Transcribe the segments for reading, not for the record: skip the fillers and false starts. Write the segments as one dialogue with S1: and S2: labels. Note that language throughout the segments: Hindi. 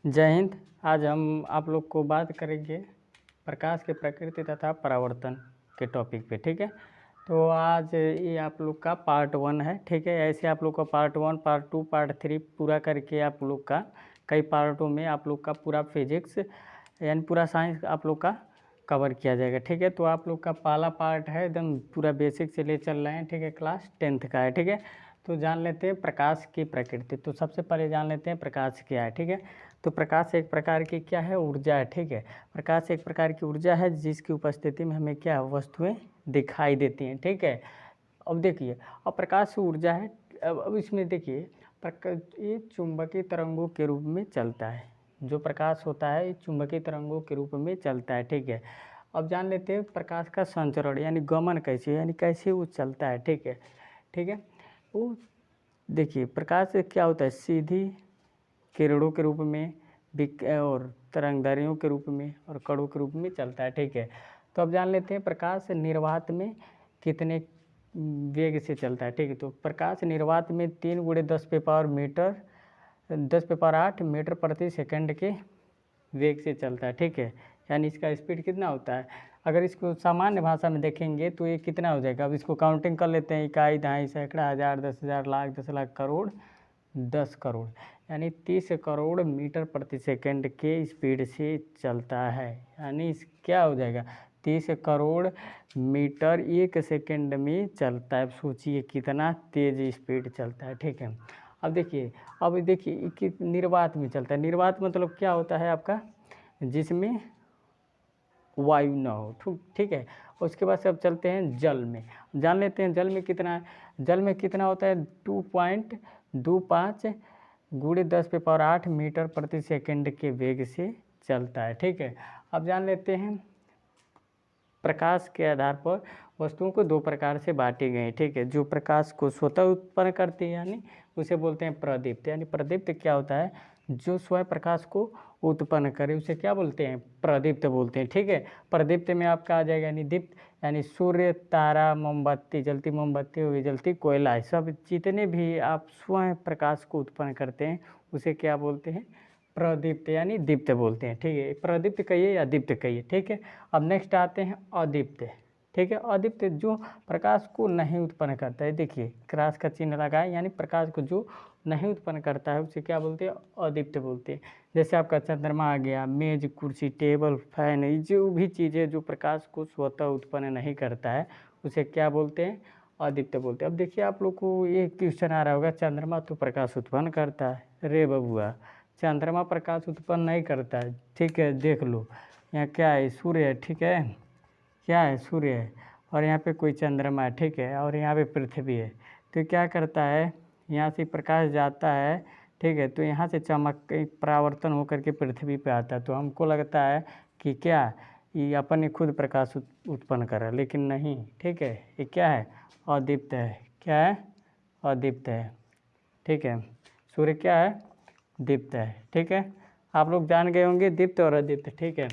S1: जय हिंद। आज हम आप लोग को बात करेंगे प्रकाश की प्रकृति तथा परावर्तन के टॉपिक पे। ठीक है, तो आज ये आप लोग का पार्ट 1 है। ठीक है, ऐसे आप लोग का पार्ट 1, पार्ट 2, पार्ट 3 पूरा करके आप लोग का कई पार्टों में आप लोग का पूरा फिजिक्स यानी पूरा साइंस आप लोग का कवर किया जाएगा। ठीक है, तो आप लोग का पहला पार्ट है एकदम पूरा बेसिक से ले चल रहे हैं। ठीक है, क्लास 10th का है। ठीक है, तो जान लेते हैं प्रकाश की प्रकृति। तो सबसे पहले जान लेते हैं प्रकाश क्या है। ठीक है, तो प्रकाश एक प्रकार की क्या है, ऊर्जा है। ठीक है, प्रकाश एक प्रकार की ऊर्जा है जिसकी उपस्थिति में हमें क्या वस्तुएं दिखाई देती हैं। ठीक है, अब देखिए, अब प्रकाश ऊर्जा है। अब इसमें देखिए, ये चुंबकीय तरंगों के रूप में चलता है। जो प्रकाश होता है ये चुंबकीय तरंगों के रूप में चलता है। ठीक है, अब जान लेते हैं प्रकाश का संचरण यानी गमन कैसे, यानी कैसे वो चलता है। ठीक है, ठीक है, वो देखिए प्रकाश क्या होता है, सीधी किरणों के रूप में और तरंगधारियों के रूप में और कणों के रूप में चलता है। ठीक है, तो अब जान लेते हैं प्रकाश निर्वात में कितने वेग से चलता है। ठीक है, तो प्रकाश निर्वात में 3 × 10⁸ मीटर प्रति सेकंड के वेग से चलता है। ठीक है, यानी इसका स्पीड कितना होता है, अगर इसको सामान्य भाषा में देखेंगे तो ये कितना हो जाएगा। अब इसको काउंटिंग कर लेते हैं, इकाई, दहाई, सैकड़ा, हज़ार, 10,000, लाख, 10,00,000, करोड़, 10 करोड़, यानी 30 करोड़ मीटर प्रति सेकंड के स्पीड से चलता है। यानी इस क्या हो जाएगा, 30 करोड़ मीटर 1 सेकंड में चलता है। सोचिए कितना तेज स्पीड चलता है। ठीक है, अब देखिए कि निर्वात में चलता है। निर्वात मतलब क्या होता है आपका, जिसमें वायु ना हो। ठीक है, उसके बाद से अब चलते हैं जल में। जान लेते हैं जल में कितना है। जल में कितना होता है, 2.25 × 10⁸ मीटर प्रति सेकंड के वेग से चलता है। ठीक है, अब जान लेते हैं प्रकाश के आधार पर वस्तुओं को 2 प्रकार से बांटी गई। ठीक है, जो प्रकाश को स्वतः उत्पन्न करती है यानी उसे बोलते हैं प्रदीप्त। यानी प्रदीप्त क्या होता है, जो स्वयं प्रकाश को उत्पन्न करे उसे क्या बोलते हैं, प्रदीप्त बोलते हैं। ठीक है, प्रदीप्त में आपका आ जाएगा यानी दीप्त, यानी सूर्य, तारा, मोमबत्ती, जलती मोमबत्ती हो गई, जलती कोयला, सब जितने भी आप स्वयं प्रकाश को उत्पन्न करते हैं उसे क्या बोलते हैं, प्रदीप्त यानी दीप्त बोलते हैं। ठीक है, प्रदीप्त कहिए या दीप्त कहिए। ठीक है, अब नेक्स्ट आते हैं अदीप्त। ठीक है, अदीप्त जो प्रकाश को नहीं उत्पन्न करता है। देखिए क्रॉस का चिन्ह लगाए, यानी प्रकाश को जो नहीं उत्पन्न करता है उसे क्या बोलते हैं, अदीप्त बोलते हैं। जैसे आपका चंद्रमा आ गया, मेज, कुर्सी, टेबल, फैन, ये जो भी चीज़ें जो प्रकाश को स्वतः उत्पन्न नहीं करता है उसे क्या बोलते हैं, अदीप्त बोलते हैं। अब देखिए आप लोग को ये क्वेश्चन आ रहा होगा, चंद्रमा तो प्रकाश उत्पन्न करता है। रे बबुआ, चंद्रमा प्रकाश उत्पन्न नहीं करता है। ठीक है, देख लो यहाँ क्या है, सूर्य है। ठीक है, क्या है, सूर्य है, और यहाँ पे कोई चंद्रमा है। ठीक है, और यहाँ पे पृथ्वी है। तो क्या करता है, यहाँ से प्रकाश जाता है। ठीक है, तो यहाँ से चमक परावर्तन होकर के पृथ्वी पे आता है। तो हमको लगता है कि क्या ये अपन ही खुद प्रकाश उत्पन्न कर रहा है, लेकिन नहीं। ठीक है, ये क्या है, अदीप्त है। क्या है, अदीप्त है। ठीक है, सूर्य क्या है, दीप्त है। ठीक है, आप लोग जान गए होंगे दीप्त और अदीप्त। ठीक है,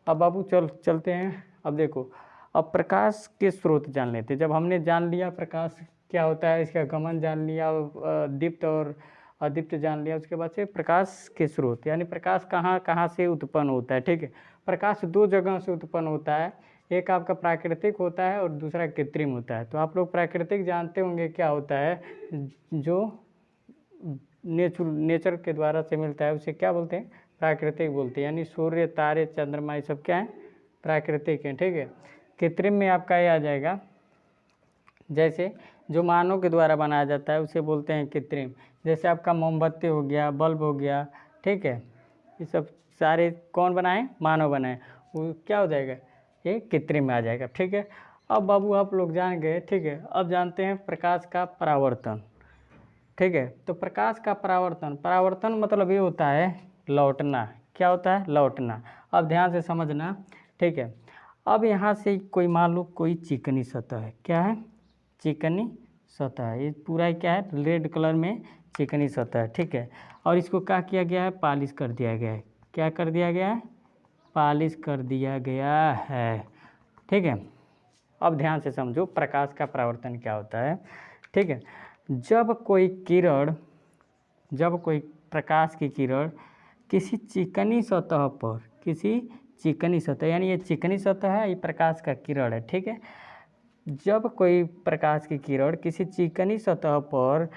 S1: अब बाबू चलते हैं। अब देखो, अब प्रकाश के स्रोत जान लेते हैं। जब हमने जान लिया प्रकाश क्या होता है, इसका गमन जान लिया, दीप्त और अदीप्त जान लिया, उसके बाद से प्रकाश के स्रोत यानी प्रकाश कहाँ कहाँ से उत्पन्न होता है। ठीक है, प्रकाश 2 जगह से उत्पन्न होता है, एक आपका प्राकृतिक होता है और दूसरा कृत्रिम होता है। तो आप लोग प्राकृतिक जानते होंगे क्या होता है, जो नेचर के द्वारा से मिलता है उसे क्या बोलते हैं, प्राकृतिक बोलते हैं। यानी सूर्य, तारे, चंद्रमा, ये सब क्या है, प्राकृतिक हैं। ठीक है, कृत्रिम में आपका ये आ जाएगा, जैसे जो मानव के द्वारा बनाया जाता है उसे बोलते हैं कृत्रिम। जैसे आपका मोमबत्ती हो गया, बल्ब हो गया। ठीक है, ये सब सारे कौन बनाए, मानव बनाए, वो क्या हो जाएगा, ये कृत्रिम में आ जाएगा। ठीक है, अब बाबू आप लोग जान गए। ठीक है, अब जानते हैं प्रकाश का परावर्तन। ठीक है, तो प्रकाश का परावर्तन मतलब ये होता है लौटना। क्या होता है, लौटना। अब ध्यान से समझना। ठीक है, अब यहाँ से कोई मान लो कोई चिकनी सतह है। क्या है, चिकनी सतह है। ये पूरा क्या है, रेड कलर में चिकनी सतह है। ठीक है, और इसको क्या किया गया है, पॉलिश कर दिया गया है। क्या कर दिया गया है, पॉलिश कर दिया गया है। ठीक है, अब ध्यान से समझो प्रकाश का परावर्तन क्या होता है। ठीक है, जब कोई प्रकाश की किरण किसी चिकनी सतह पर, किसी चिकनी सतह, यानी ये चिकनी सतह है, ये प्रकाश का किरण है, ठीक है। जब कोई प्रकाश की किरण किसी चिकनी सतह पर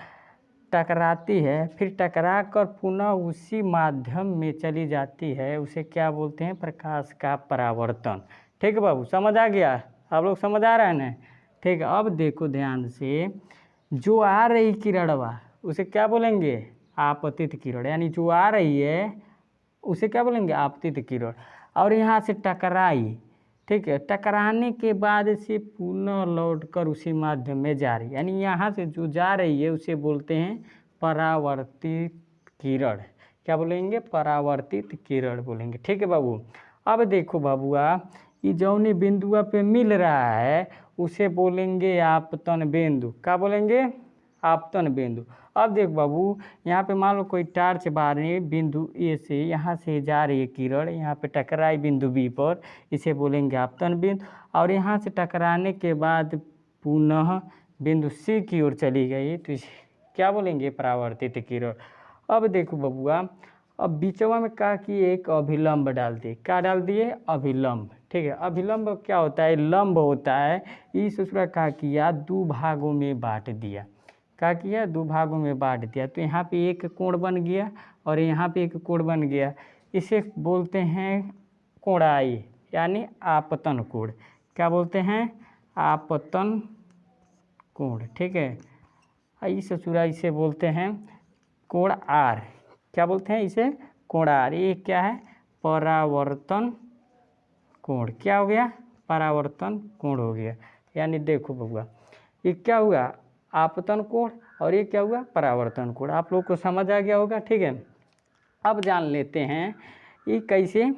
S1: टकराती है, फिर टकरा कर पुनः उसी माध्यम में चली जाती है, उसे क्या बोलते हैं? प्रकाश का परावर्तन। ठीक है बाबू, समझ आ गया? आप लोग समझ आ रहा है ना? ठीक है। अब देखो ध्यान से, जो आ रही किरणवा उसे क्या बोलेंगे? आपतित किरण, यानी जो आ रही है उसे क्या बोलेंगे? आपतित किरण। और यहाँ से टकराई, ठीक है, टकराने के बाद से पुनः लौटकर उसी माध्यम में जा रही, यानी यहाँ से जो जा रही है उसे बोलते हैं परावर्तित किरण। क्या बोलेंगे? परावर्तित किरण बोलेंगे। ठीक है बाबू। अब देखो बाबूआ, ये जौनी बिंदुआ पे मिल रहा है उसे बोलेंगे आपतन बिंदु। क्या बोलेंगे? आपतन बिंदु। अब देख बाबू, यहाँ पे मान लो कोई टार्च बार रही है बिंदु ए से, यहाँ से जा रही है किरण, यहाँ पे टकराई बिंदु बी पर, इसे बोलेंगे आपतन बिंदु। और यहाँ से टकराने के बाद पुनः बिंदु सी की ओर चली गई तो इसे क्या बोलेंगे? परावर्तित किरण। अब देखो बबुआ, अब बीचवा में क्या किए? एक अभिलंब डाल दिए। क्या डाल दिए? अभिलंब। ठीक है। अभिलंब क्या होता है? लंब होता है। इस उसका क्या किया? दो भागों में बांट दिया। क्या किया? दो भागों में बांट दिया। तो यहाँ पे एक कोण बन गया और यहाँ पे एक कोण बन गया। इसे बोलते हैं कोणाई, यानी आपतन कोण। क्या बोलते हैं? आपतन कोण। ठीक है। इस ससुरा इसे बोलते हैं कोण आर। क्या बोलते हैं इसे? कोण आर। ये क्या है? परावर्तन कोण। क्या हो गया? परावर्तन कोण हो गया। यानी देखो बबुआ, ये क्या हुआ? आपतन कोण, और ये क्या हुआ? परावर्तन कोण। आप लोग को समझ आ गया होगा। ठीक है। अब जान लेते हैं ये कैसे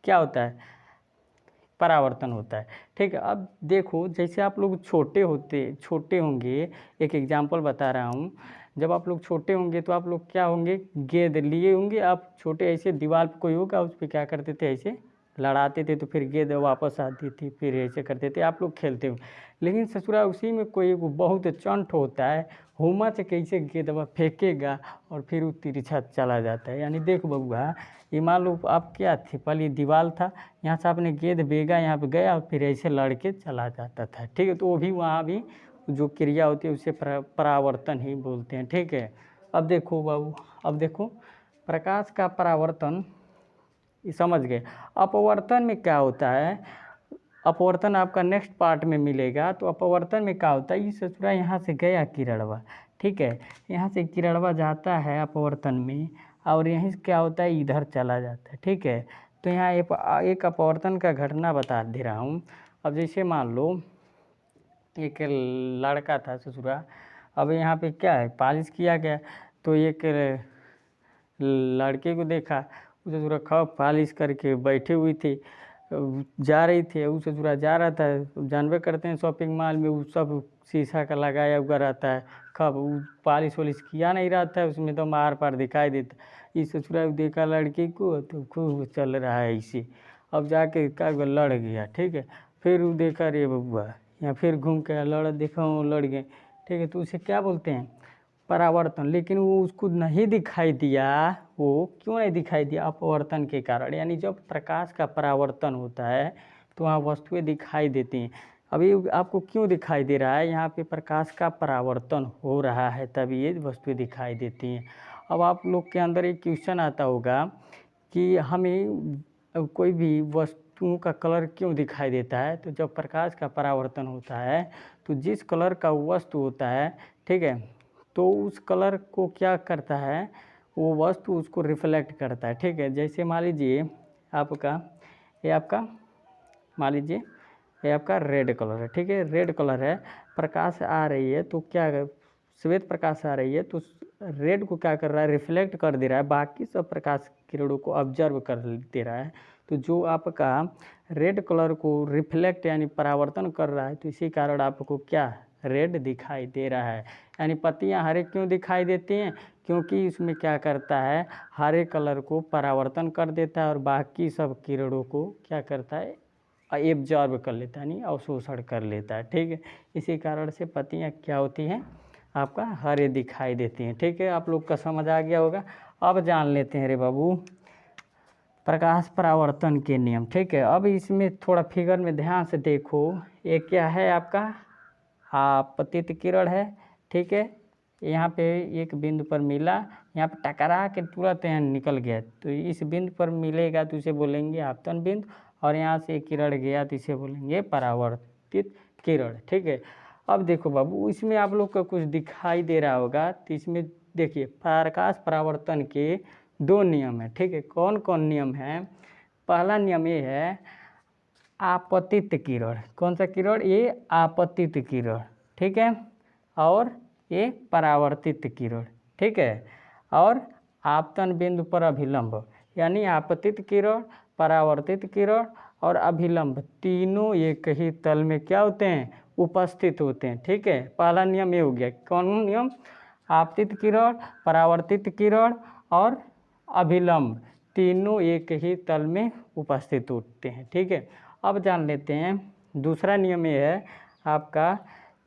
S1: क्या होता है? परावर्तन होता है। ठीक है। अब देखो, जैसे आप लोग छोटे होंगे, एक एग्जांपल बता रहा हूँ। जब आप लोग छोटे होंगे तो आप लोग क्या होंगे? गेंद लिए होंगे आप छोटे, ऐसे दीवार पर कोई होगा उस पर क्या करते थे? ऐसे लड़ाते थे तो फिर गेंद वापस आती थी, फिर ऐसे करते थे, आप लोग खेलते हो। लेकिन ससुरा उसी में कोई बहुत चंट होता है, हुमा से कैसे गेंद फेंकेगा और फिर वो तिरछा चला जाता है। यानी देखो बबुआ, ये मान लो आप क्या थे, पहले दीवार था, यहाँ से आपने गेंद भेगा, यहाँ पे गया और फिर ऐसे लड़के चला जाता था। ठीक है। तो वो भी वहाँ भी जो क्रिया होती है उसे परावर्तन ही बोलते हैं। ठीक है। अब देखो बाबू, अब देखो प्रकाश का परावर्तन, ये समझ गए। अपवर्तन में क्या होता है? अपवर्तन आपका नेक्स्ट पार्ट में मिलेगा। तो अपवर्तन में क्या होता है? ये ससुरा यहाँ से गया किरणवा, ठीक है, यहाँ से किरणवा जाता है अपवर्तन में, और यहीं से क्या होता है? इधर चला जाता है। ठीक है। तो यहाँ एक अपवर्तन का घटना बता दे रहा हूँ। अब जैसे मान लो एक लड़का था ससुरा, अब यहाँ पे क्या है? पालिश किया गया, तो एक लड़के को देखा, उसे ससुरा खूब पालिश करके बैठी हुई थी, जा रही थी, उसे ससुरा जा रहा था। जानबे करते हैं शॉपिंग मॉल में वो सब शीशा का लगाया हुआ रहता है, कब वो पालिश वालिश किया नहीं रहता है, उसमें तो मार पार दिखाई देता। इस ससुरा देखा लड़की को तो खूब चल रहा है इसी, अब जाके क्या लड़ गया। ठीक है। फिर वो देखा रे बबुआ, या फिर घूम के लड़ देखा वो लड़ गए। ठीक है। तो उसे क्या बोलते हैं? परावर्तन। लेकिन वो उसको नहीं दिखाई दिया। वो क्यों नहीं दिखाई दिया? अपवर्तन के कारण। यानी जब प्रकाश का परावर्तन होता है तो वहाँ वस्तुएं दिखाई देती हैं। अभी आपको क्यों दिखाई दे रहा है? यहाँ पे प्रकाश का परावर्तन हो रहा है, तभी ये वस्तुएं दिखाई देती हैं। अब आप लोग के अंदर एक क्वेश्चन आता होगा कि हमें कोई भी वस्तुओं का कलर क्यों दिखाई देता है? तो जब प्रकाश का परावर्तन होता है तो जिस कलर का वस्तु होता है, ठीक है, तो उस कलर को क्या करता है? वो वस्तु उसको रिफ्लेक्ट करता है। ठीक है। जैसे मान लीजिए आपका मान लीजिए ये आपका रेड कलर है। ठीक है। रेड कलर है, प्रकाश आ रही है तो क्या, श्वेत प्रकाश आ रही है तो रेड को क्या कर रहा है? रिफ्लेक्ट कर दे रहा है, बाकी सब प्रकाश किरणों को ऑब्जर्व कर दे रहा है। तो जो आपका रेड कलर को रिफ्लेक्ट यानी परावर्तन कर रहा है, तो इसी कारण आपको क्या रेड दिखाई दे रहा है। यानी पत्तियां हरे क्यों दिखाई देती हैं? क्योंकि इसमें क्या करता है? हरे कलर को परावर्तन कर देता है और बाकी सब किरणों को क्या करता है? एब्जॉर्ब कर लेता है, यानी अवशोषण कर लेता है। ठीक है। इसी कारण से पत्तियां क्या होती हैं? आपका हरे दिखाई देती हैं। ठीक है। आप लोग का समझ आ गया होगा। अब जान लेते हैं रे बाबू प्रकाश परावर्तन के नियम, ठीक है। अब इसमें थोड़ा फिगर में ध्यान से देखो, ये क्या है आपका आपतित किरण है, ठीक है। यहाँ पे एक बिंदु पर मिला, यहाँ पे टकरा के तुरंत यहाँ निकल गया, तो इस बिंदु पर मिलेगा तो इसे बोलेंगे आपतन बिंदु, और यहाँ से किरण गया तो इसे बोलेंगे परावर्तित किरण, ठीक है। अब देखो बाबू, इसमें आप लोग को कुछ दिखाई दे रहा होगा, तो इसमें देखिए प्रकाश परावर्तन के 2 नियम है, ठीक है। कौन कौन नियम है? पहला नियम ये है आपतित किरण। कौन सा किरण? ये आपतित किरण, ठीक है। और ये परावर्तित किरण, ठीक है। और आपतन बिंदु पर अभिलंब, यानी आपतित किरण, परावर्तित किरण और अभिलंब तीनों एक ही तल में क्या होते हैं? उपस्थित होते हैं, ठीक है। पहला नियम ये हो गया। कौन नियम? आपतित किरण, परावर्तित किरण और अभिलंब तीनों एक ही तल में उपस्थित होते हैं, ठीक है। अब जान लेते हैं दूसरा नियम ये है आपका,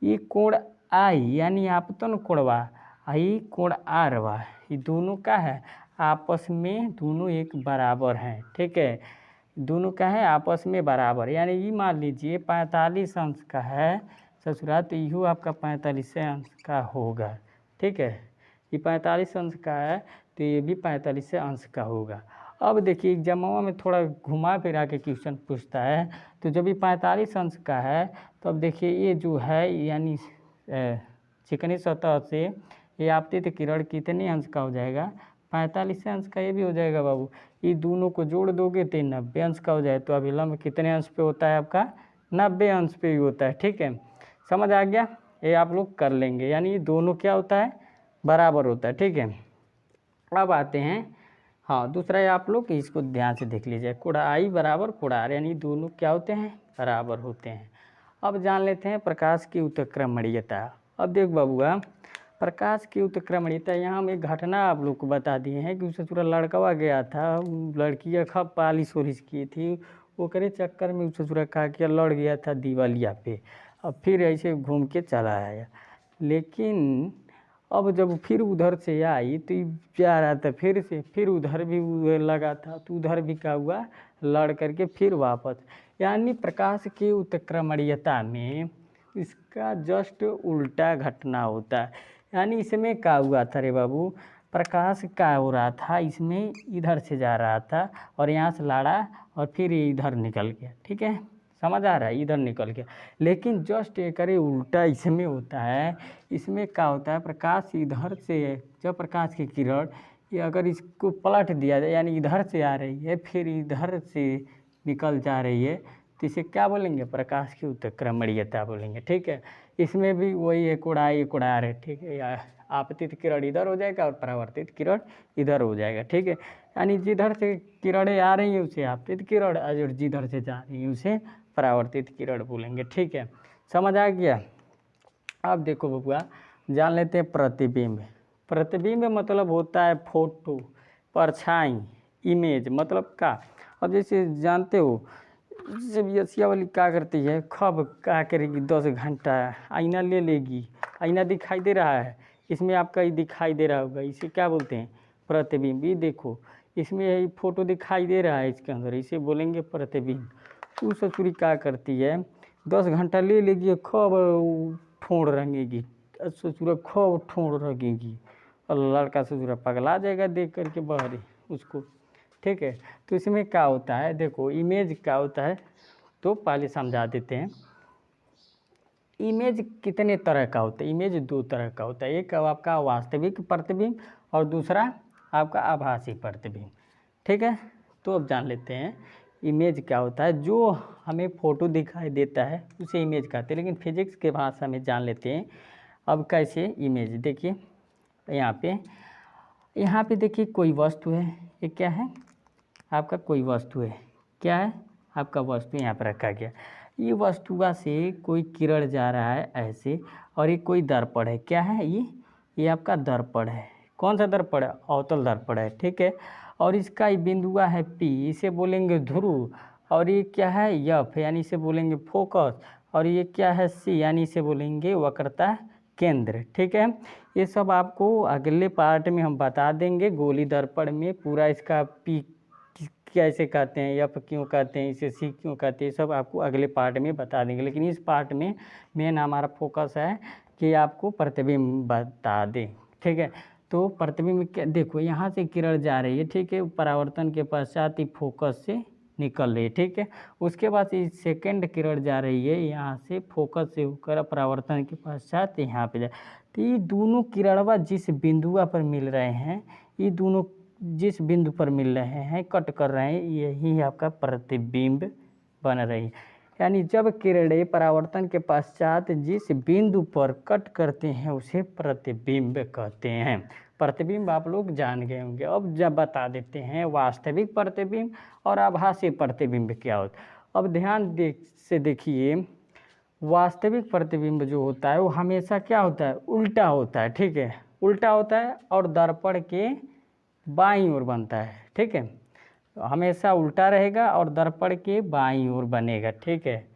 S1: ये कोण आई यानी आपतन कोणवा, आई कोण आरवा, ये दोनों का है आपस में, दोनों एक बराबर हैं, ठीक है। दोनों का है आपस में बराबर, यानी ये मान लीजिए 45 अंश का है ससुरा, तो यू आपका 45 अंश का होगा, ठीक है। ये 45 अंश का है तो ये भी 45 अंश का होगा। अब देखिए एग्जामवा में थोड़ा घुमा फिरा के क्वेश्चन पूछता है, तो जब ये 45 अंश का है तो अब देखिए ये जो है यानी चिकनी सतह से ये आपतित किरण कितने अंश का हो जाएगा? 45 अंश का ये भी हो जाएगा बाबू। ये दोनों को जोड़ दोगे तो 90 अंश का हो जाए, तो अभिलंब कितने अंश पे होता है आपका? 90 अंश पे ही होता है, ठीक है। समझ आ गया? ये आप लोग कर लेंगे, यानी ये दोनों क्या होता है? बराबर होता है, ठीक है। अब आते हैं, हाँ दूसरा है आप लोग इसको ध्यान से देख लीजिए, कोण आई बराबर कोण आर, यानी दोनों क्या होते हैं? बराबर होते हैं। अब जान लेते हैं प्रकाश की उत्क्रमणीयता। अब देख बाबूआ, प्रकाश की उत्क्रमणीयता, यहाँ हम एक घटना आप लोग को बता दिए हैं कि उससे पूरा लड़कवा गया था, लड़कियाँ खब पालिश ओलिश की थी, वो करे चक्कर में उससे पूरा का किया लड़ गया था दीवालिया पे, अब फिर ऐसे घूम के चला आया। लेकिन अब जब फिर उधर से आई तो जा रहा था फिर से, फिर उधर भी लगा था तो उधर भी क्या हुआ? लड़ करके फिर वापस, यानी प्रकाश की उत्क्रमणीयता में इसका जस्ट उल्टा घटना होता है। यानी इसमें क्या हुआ था रे बाबू? प्रकाश क्या हो रहा था, इसमें इधर से जा रहा था और यहाँ से लड़ा और फिर इधर निकल गया, ठीक है। समझ आ रहा है? इधर निकल गया। लेकिन जस्ट एक उल्टा इसमें होता है। इसमें क्या होता है? प्रकाश इधर से, जब प्रकाश की किरण ये अगर इसको पलट दिया जाए, यानी इधर से आ रही है फिर इधर से निकल जा रही है, तो इसे क्या बोलेंगे? प्रकाश की उत्क्रमणीयता बोलेंगे, ठीक है। इसमें भी वही है, कोणाई कोणार है, ठीक है। या आपतित किरण इधर हो जाएगा और परावर्तित किरण इधर हो जाएगा, ठीक है। यानी जिधर से किरणें आ रही हैं उसे आपतित किरण, और जिधर से जा रही हैं उसे परावर्तित किरण बोलेंगे, ठीक है। समझ आ गया? अब देखो बबुआ, जान लेते हैं प्रतिबिंब। प्रतिबिंब मतलब होता है फोटो, परछाई, इमेज, मतलब का। अब जैसे जानते हो जब यसिया वाली क्या करती है, खब क्या करेगी, 10 घंटा आईना ले लेगी, आईना दिखाई दे रहा है, इसमें आपका ये दिखाई दे रहा होगा, इसे क्या बोलते हैं? प्रतिबिंब। ये देखो इसमें ये फोटो दिखाई दे रहा है इसके अंदर, इसे बोलेंगे प्रतिबिंब। उस ससुरी क्या करती है, 10 घंटा ले लेगी, खूब ठोड़ रंगेगी, ससुरा खूब ठोड़ रंगेगी, और लड़का ससुरा पगला जाएगा देख करके बाहरी उसको, ठीक है। तो इसमें क्या होता है, देखो इमेज क्या होता है, तो पहले समझा देते हैं। इमेज कितने तरह का होता है? इमेज 2 तरह का होता है, एक आपका वास्तविक प्रतिबिंब और दूसरा आपका आभासी प्रतिबिंब, ठीक है। तो अब जान लेते हैं इमेज क्या होता है। जो हमें फ़ोटो दिखाई देता है उसे इमेज कहते हैं, लेकिन फिजिक्स के भाषा में जान लेते हैं अब कैसे इमेज। देखिए यहाँ पे देखिए कोई वस्तु है, ये क्या है? आपका कोई वस्तु है, क्या है? आपका वस्तु यहाँ पर रखा गया, ये वस्तुआ से कोई किरण जा रहा है ऐसे, और ये कोई दर्पण है, क्या है ये आपका दर्पण है। कौन सा दर्पण है? अवतल दर्पण है, ठीक है। और इसका ये बिंदुआ है P, इसे बोलेंगे ध्रुव, और ये क्या है? F, यानी इसे बोलेंगे फोकस, और ये क्या है? C, यानी इसे बोलेंगे वक्रता केंद्र, ठीक है। ये सब आपको अगले पार्ट में हम बता देंगे। गोली दर्पण में पूरा इसका P कैसे कहते हैं, एफ क्यों कहते हैं, इसे सी क्यों कहते हैं, सब आपको अगले पार्ट में बता देंगे। लेकिन इस पार्ट में मेन हमारा फोकस है कि आपको प्रतिबिंब बता दें, ठीक है। तो प्रतिबिंब क्या, देखो यहाँ से किरण जा रही है, ठीक है, परावर्तन के पश्चात ही फोकस से निकल रही है, ठीक है। उसके बाद इस सेकंड किरण जा रही है यहाँ से फोकस से होकर परावर्तन के पश्चात यहाँ पे जाए। तो ये दोनों किरणवा जिस बिंदुआ पर मिल रहे हैं, ये दोनों जिस बिंदु पर मिल रहे हैं, कट कर रहे हैं, यही आपका प्रतिबिंब बन रही है। यानी जब किरणें परावर्तन के पश्चात जिस बिंदु पर कट करते हैं उसे प्रतिबिंब कहते हैं। प्रतिबिंब आप लोग जान गए होंगे। अब जब बता देते हैं वास्तविक प्रतिबिंब और आभासी प्रतिबिंब क्या होता है। अब ध्यान से देखिए, वास्तविक प्रतिबिंब जो होता है वो हमेशा क्या होता है, उल्टा होता है, ठीक है, उल्टा होता है और दर्पण के बाईं ओर बनता है, ठीक है, हमेशा उल्टा रहेगा और दर्पण के बाईं ओर बनेगा, ठीक है,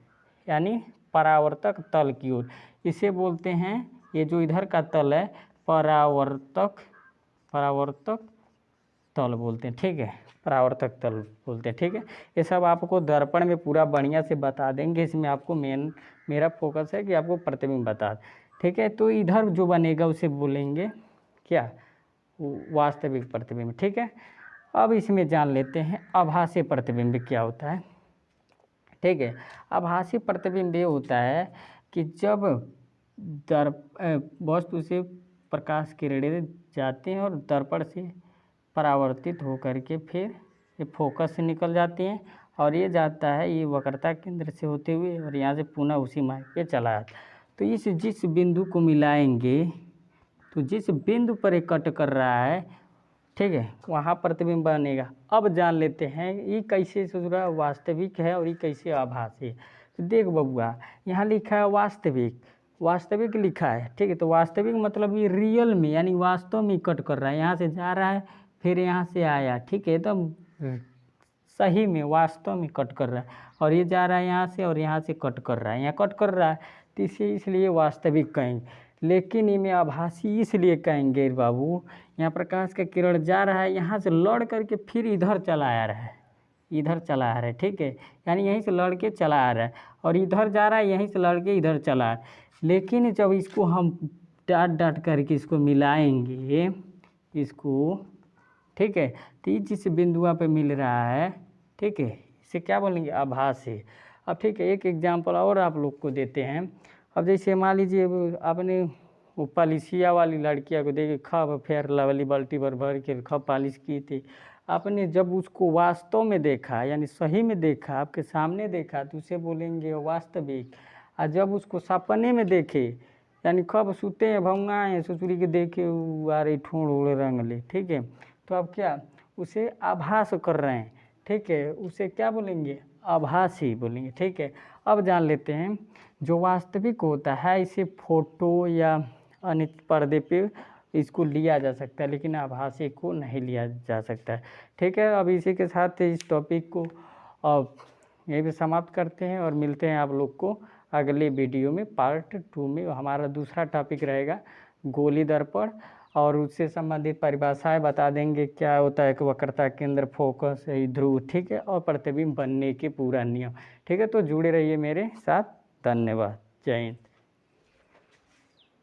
S1: यानी परावर्तक तल की ओर। इसे बोलते हैं, ये जो इधर का तल है परावर्तक तल बोलते हैं, ठीक है, परावर्तक तल बोलते हैं, ठीक है। ये सब आपको दर्पण में पूरा बढ़िया से बता देंगे। इसमें आपको मेरा फोकस है कि आपको प्रतिबिंब बता, ठीक है। तो इधर जो बनेगा उसे बोलेंगे क्या, वास्तविक प्रतिबिंब, ठीक है। अब इसमें जान लेते हैं आभासी प्रतिबिंब क्या होता है, ठीक है। आभासी प्रतिबिंब ये होता है कि जब वस्तु से प्रकाश किरणें जाते हैं और दर्पण से परावर्तित होकर के फिर ये फोकस से निकल जाती हैं और ये जाता है, ये वक्रता केंद्र से होते हुए और यहाँ से पुनः उसी मार्ग पे चला जाता है। तो इस जिस बिंदु को मिलाएंगे, तो जिस बिंदु पर ये कट कर रहा है, ठीक है, वहाँ प्रतिबिंब बनेगा। अब जान लेते हैं ये कैसे जुड़ा वास्तविक है और ये कैसे आभासी है। तो देख बबुआ, यहाँ लिखा है वास्तविक लिखा है, ठीक है। तो वास्तविक मतलब ये रियल में, यानी वास्तव में कट कर रहा है, यहाँ से जा रहा है फिर यहाँ से आया, ठीक है, एकदम सही में वास्तव में कट कर रहा है। और ये जा रहा है यहाँ से और यहाँ से कट कर रहा है, यहाँ कट कर रहा है, तो इसे इसलिए वास्तविक कहेंगे। लेकिन इनमें आभासी इसलिए कहेंगे बाबू, यहाँ प्रकाश का किरण जा रहा है, यहाँ से लड़ करके फिर इधर चला आ रहा है, इधर चला आ रहा है, ठीक है, यानी यहीं से लड़ के चला आ रहा है और इधर जा रहा है, यहीं से लड़ के इधर चला आ रहा है। लेकिन जब इसको हम डाट करके इसको मिलाएंगे इसको, ठीक है, तो जिस बिंदुआ पे मिल रहा है, ठीक है, इसे क्या बोलेंगे, आभासी। अब ठीक है, एक एग्जाम्पल और आप लोग को देते हैं। अब जैसे मान लीजिए आपने वो पॉलिशिया वाली लड़कियां को देखे, खब फेयर लवली बाल्टी भर भर के खब पॉलिश की थी, आपने जब उसको वास्तव में देखा, यानी सही में देखा, आपके सामने देखा, तो उसे बोलेंगे वास्तविक। और जब उसको सपने में देखे, यानी खब सूते हैं भंगाए हैं ससुरी के देखे आ रही ठोड़ उड़ रंग ले, ठीक है, तो अब क्या उसे आभास कर रहे हैं, ठीक है, उसे क्या बोलेंगे, आभासी बोलेंगे, ठीक है। अब जान लेते हैं जो वास्तविक होता है इसे फोटो या अन्य पर्दे पे इसको लिया जा सकता है, लेकिन आभासी को नहीं लिया जा सकता है, ठीक है। अब इसी के साथ इस टॉपिक को अब यहीं पे समाप्त करते हैं और मिलते हैं आप लोग को अगले वीडियो में। पार्ट 2 में हमारा दूसरा टॉपिक रहेगा गोली दर्पण, और उससे संबंधित परिभाषाएं बता देंगे, क्या होता है कि वक्रता केंद्र, फोकस, ध्रुव, ठीक है, और प्रतिबिंब बनने के पूरा नियम, ठीक है। तो जुड़े रहिए मेरे साथ, धन्यवाद, जय हिंद।